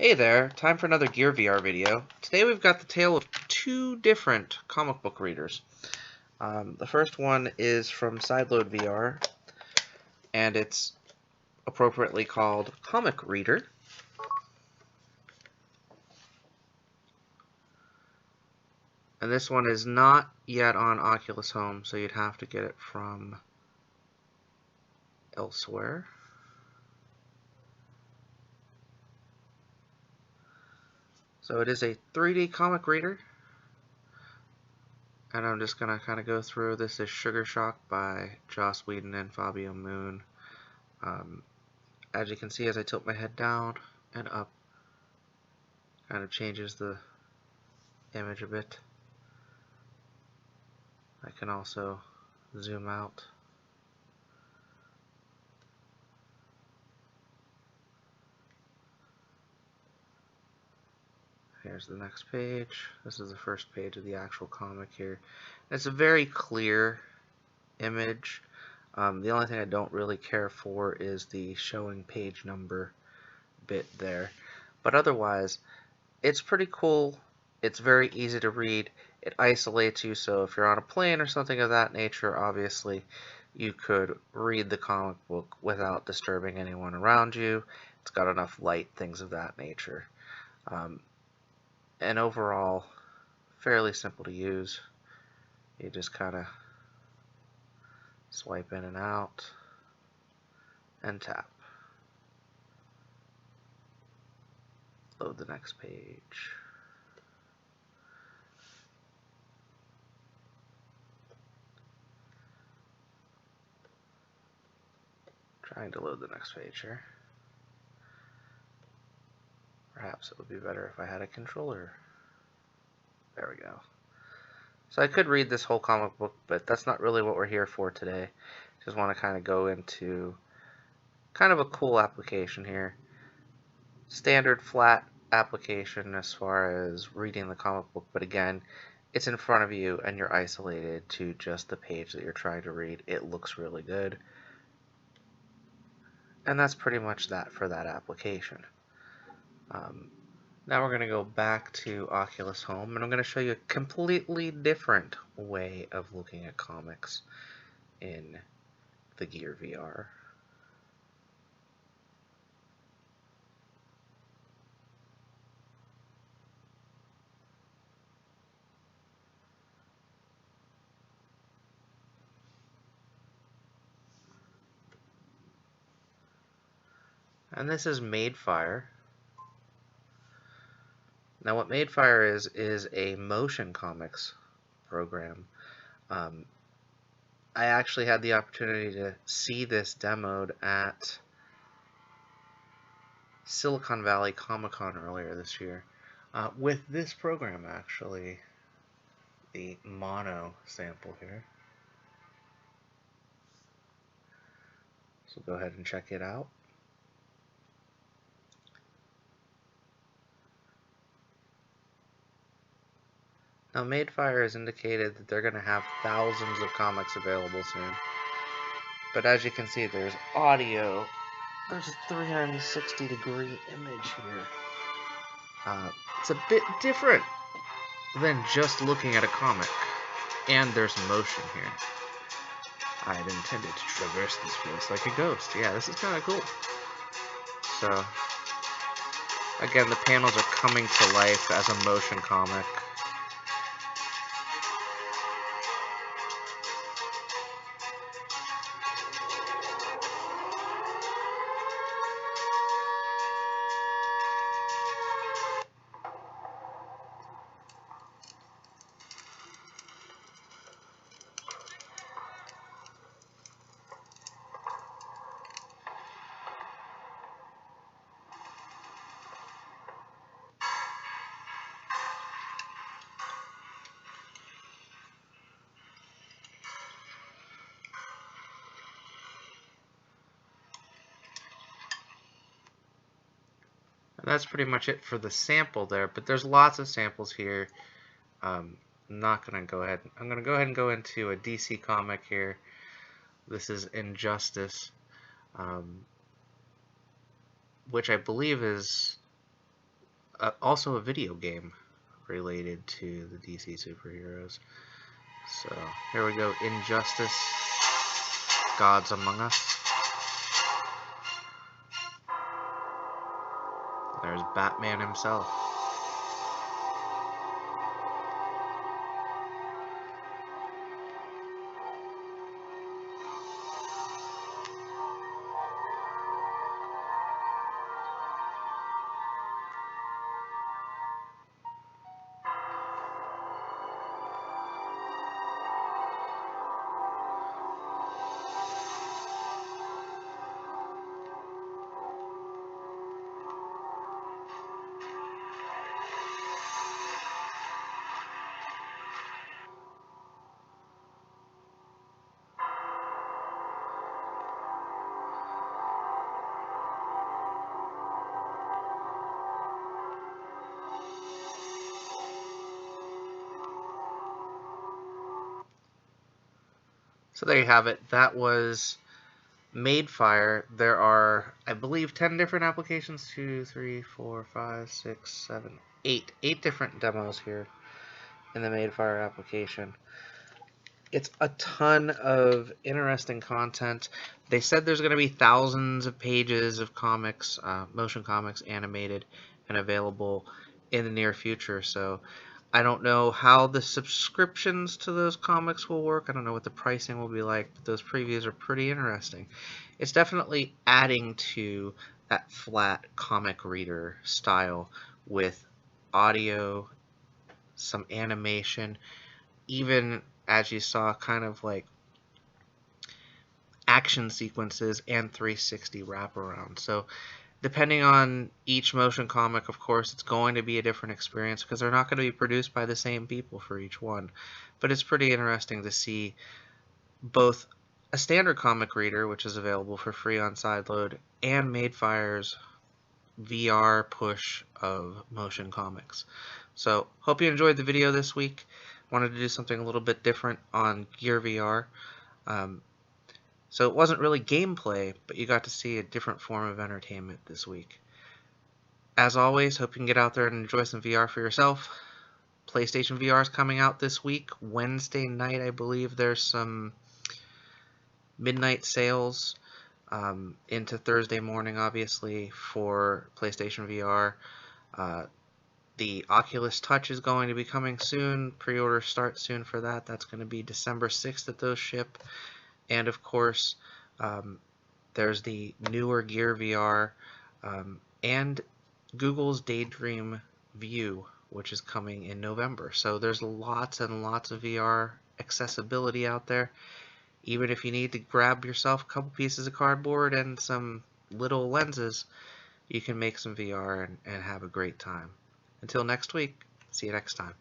Hey there, time for another Gear VR video. Today we've got the tale of two different comic book readers. The first one is from Sideload VR, and it's appropriately called Comic Reader. And this one is not yet on Oculus Home, so you'd have to get it from elsewhere. So it is a 3D comic reader. And I'm just going to kind of go through. This is Sugar Shock by Joss Whedon and Fabio Moon. As you can see, as I tilt my head down and up, kind of changes the image a bit. I can also zoom out. Here's the next page. This is the first page of the actual comic here. It's a very clear image. The only thing I don't really care for is the showing page number bit there. But otherwise, it's pretty cool. It's very easy to read. It isolates you, so if you're on a plane or something of that nature, obviously, you could read the comic book without disturbing anyone around you. It's got enough light, things of that nature. And overall, fairly simple to use. You just kind of swipe in and out and tap. Load the next page. Trying to load the next page here. Perhaps it would be better if I had a controller. There we go. So I could read this whole comic book, but that's not really what we're here for today. Just want to kind of go into kind of a cool application here. Standard flat application as far as reading the comic book, but again, it's in front of you and you're isolated to just the page that you're trying to read. It looks really good. And that's pretty much that for that application. Now we're going to go back to Oculus Home, and I'm going to show you a completely different way of looking at comics in the Gear VR. And this is Madefire. Now what Madefire is a motion comics program. I actually had the opportunity to see this demoed at Silicon Valley Comic-Con earlier this year with this program, actually, the mono sample here. So go ahead and check it out. Now, Madefire has indicated that they're going to have thousands of comics available soon. But as you can see, there's audio. There's a 360-degree image here. It's a bit different than just looking at a comic. And there's motion here. I had intended to traverse this place like a ghost. Yeah, this is kind of cool. So, again, the panels are coming to life as a motion comic. That's pretty much it for the sample there, but there's lots of samples here. I'm not going to go ahead. I'm going to go ahead and go into a DC comic here. This is Injustice, which I believe is also a video game related to the DC superheroes. So here we go, Injustice, Gods Among Us. There's Batman himself. So there you have it. That was Madefire. There are, I believe, 10 different applications. 2, 3, 4, 5, 6, 7, 8. 8 different demos here in the Madefire application. It's a ton of interesting content. They said there's going to be thousands of pages of comics, motion comics, animated, and available in the near future. So I don't know how the subscriptions to those comics will work. I don't know what the pricing will be like, but those previews are pretty interesting. It's definitely adding to that flat comic reader style with audio, some animation, even as you saw, kind of like action sequences and 360 wraparound. So depending on each motion comic, of course, it's going to be a different experience because they're not going to be produced by the same people for each one. But it's pretty interesting to see both a standard comic reader, which is available for free on Sideload, and Madefire's VR push of motion comics. So hope you enjoyed the video this week. Wanted to do something a little bit different on Gear VR. So it wasn't really gameplay, but you got to see a different form of entertainment this week. As always, hope you can get out there and enjoy some VR for yourself. PlayStation VR is coming out this week. Wednesday night, I believe there's some midnight sales into Thursday morning, obviously, for PlayStation VR. The Oculus Touch is going to be coming soon. Pre-order starts soon for that. That's going to be December 6th that those ship. And of course, there's the newer Gear VR and Google's Daydream View, which is coming in November. So there's lots and lots of VR accessibility out there. Even if you need to grab yourself a couple pieces of cardboard and some little lenses, you can make some VR and have a great time. Until next week, see you next time.